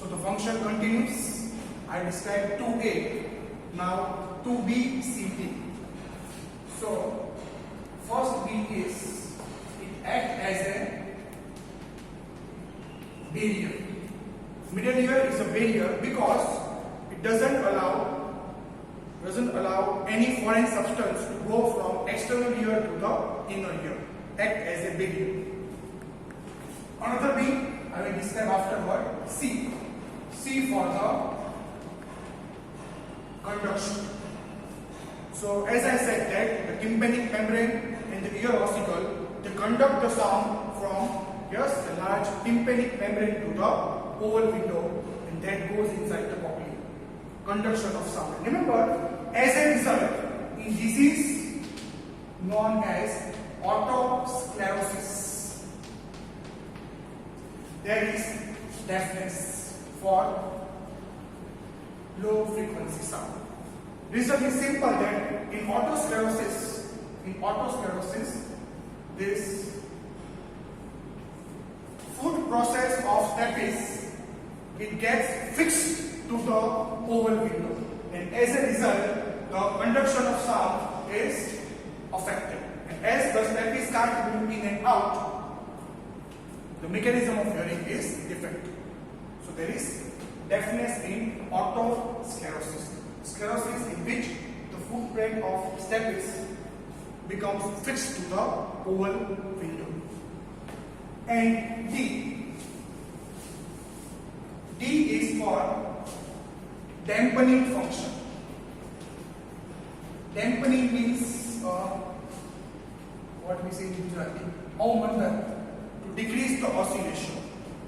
So the function continues. I described 2a. Now 2b, ct. So first b is it acts as a barrier. Middle ear is a barrier because it doesn't allow any foreign substance to go from external ear to the inner ear. Act as a barrier. Another B I will describe afterward. C. C for the conduction. So as I said that the tympanic membrane and the ear ossicle, they conduct the sound from the large tympanic membrane to the oval window, and that goes inside the cochlea. Conduction of sound. Remember, as a result, in disease known as otosclerosis, there is deafness for low frequency sound. Reason is simple that in otosclerosis, this food process of stapes, it gets fixed to the oval window, and as a result, the conduction of sound is affected. And as the stapes can't move in and out, the mechanism of hearing is defective. So there is deafness in otosclerosis. Sclerosis in which the footprint of stapes becomes fixed to the oval window. And D. D is for dampening function. Dampening means what we say in Gujarati, to decrease the oscillation.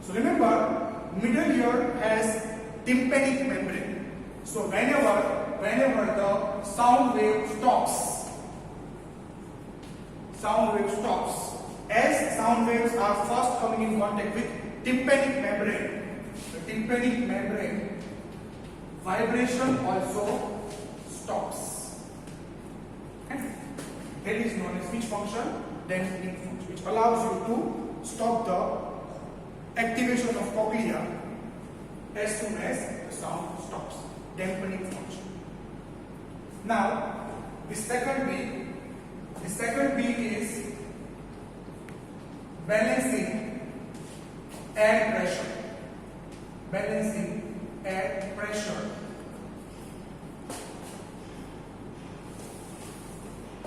So remember, middle ear has tympanic membrane. So whenever the sound wave stops, as sound waves are first coming in contact with tympanic membrane, the tympanic membrane vibration also stops. Okay? That is known as which function? Dampening function, which allows you to stop the activation of cochlea as soon as the sound stops. Dampening function. Now, the second B is balancing air pressure. Balancing air pressure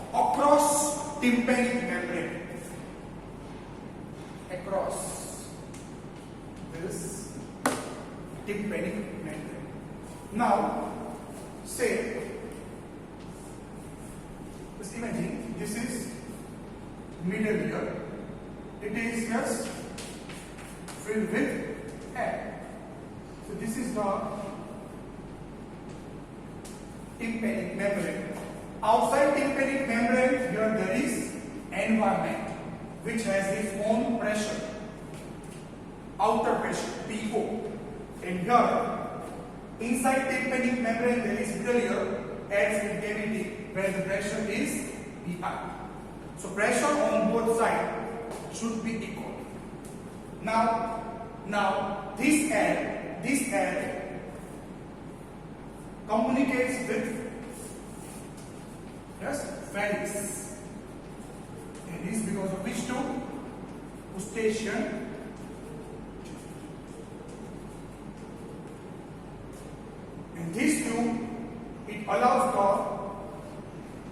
across tympanic membrane. Across this tympanic membrane. Now, say, just imagine this is middle ear. It is just filled with air. So this is the tympanic membrane. Outside tympanic membrane, here there is environment which has its own pressure, outer pressure, PO. And here, inside tympanic membrane, there is middle ear adds in cavity where the pressure is PI. So pressure on both sides should be equal. Now this air communicates with pharynx, and this because of which two? Eustachian and these two, it allows the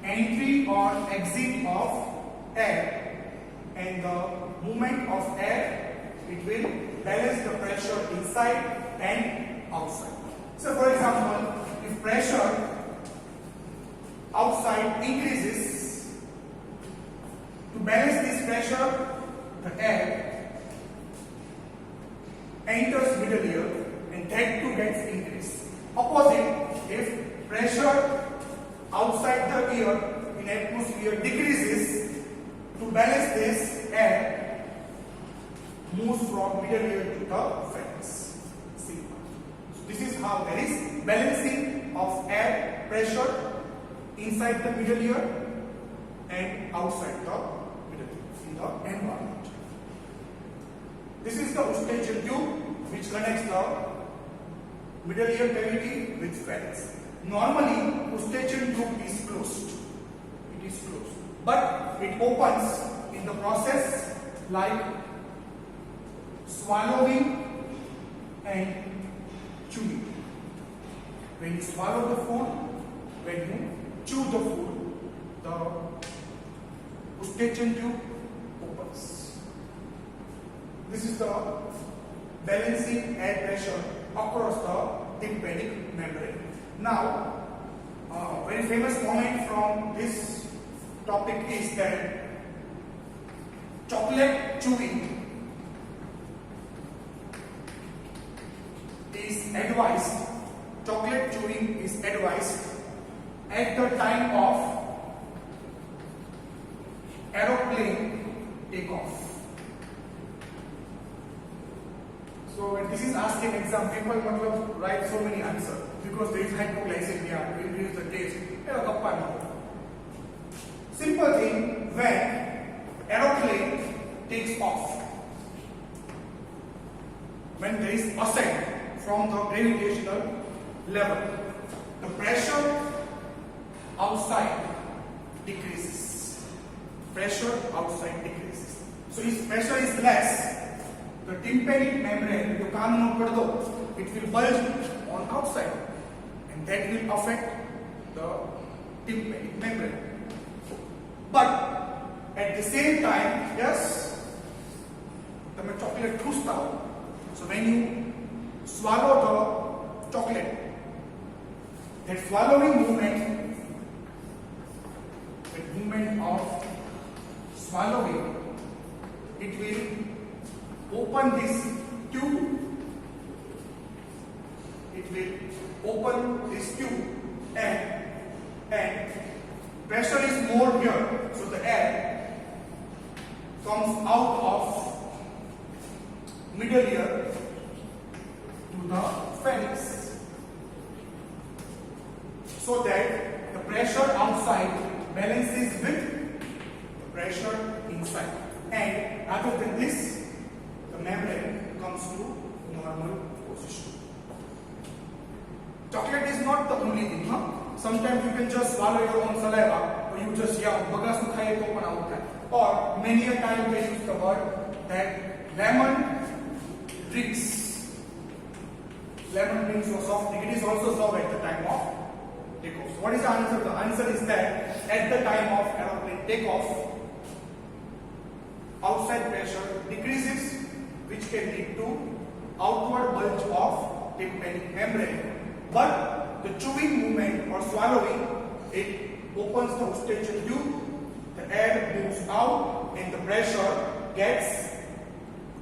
entry or exit of air, and the movement of air, it will balance the pressure inside and outside. So for example, if pressure outside increases, to balance this pressure, the air enters middle ear and that too gets increased. Opposite, if pressure outside the ear in atmosphere decreases, to balance this, air moves from middle ear to the pharynx. Simple. So this is how there is balancing of air pressure inside the middle ear and outside the middle ear in the environment. This is the Eustachian tube which connects the middle ear cavity with pharynx. Normally, eustachian tube is closed. It is closed, but it opens in the process like swallowing and chewing. When you swallow the food, when you chew the food, the eustachian tube opens. This is the balancing air pressure across the tympanic membrane. Now, a very famous comment from this topic is that chocolate chewing is advised. Chocolate chewing is advised at the time of aeroplane takeoff. So when this is asked in exam, people matlab write so many answers because there is hypoglycemia, we increase the taste. Simple thing, when aeroplane takes off, when there is ascent from the gravitational level, the pressure outside decreases. Pressure outside decreases. So if pressure is less, the tympanic membrane, you can't know, it will bulge on outside, and that will affect the tympanic membrane. But at the same time, yes, the chocolate cruised out. So when you swallow the chocolate, that swallowing movement, that movement of swallowing, it will open this tube. It will open this tube and pressure is more here, so the air comes out of middle ear to the pharynx, so that the pressure outside balances with the pressure inside, and other than this, the membrane comes to normal position. Chocolate is not the only thing, huh? Sometimes you can just swallow your own saliva, or you just bagasu khaye to pan out. Or many a time they use the word that lemon drinks. Lemon drinks or soft drink. It is also served at the time of takeoff. So what is the answer? The answer is that at the time of aeroplane takeoff, outside pressure decreases, which can lead to outward bulge of tympanic membrane. But the chewing movement or swallowing, it opens the eustachian tube, the air moves out, and the pressure gets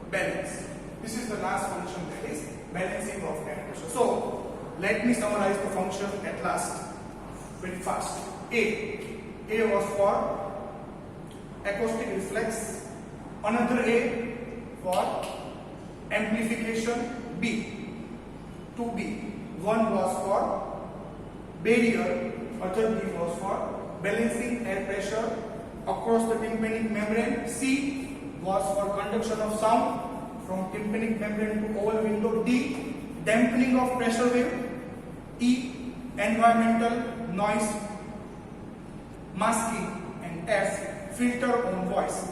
balanced. This is the last function, that is balancing of air pressure. So let me summarize the function at last very fast. A was for acoustic reflex, another A for amplification, B. One was for barrier, other B was for balancing air pressure across the tympanic membrane. C was for conduction of sound from tympanic membrane to oval window. D, dampening of pressure wave. E, environmental noise masking. And F, filter on voice.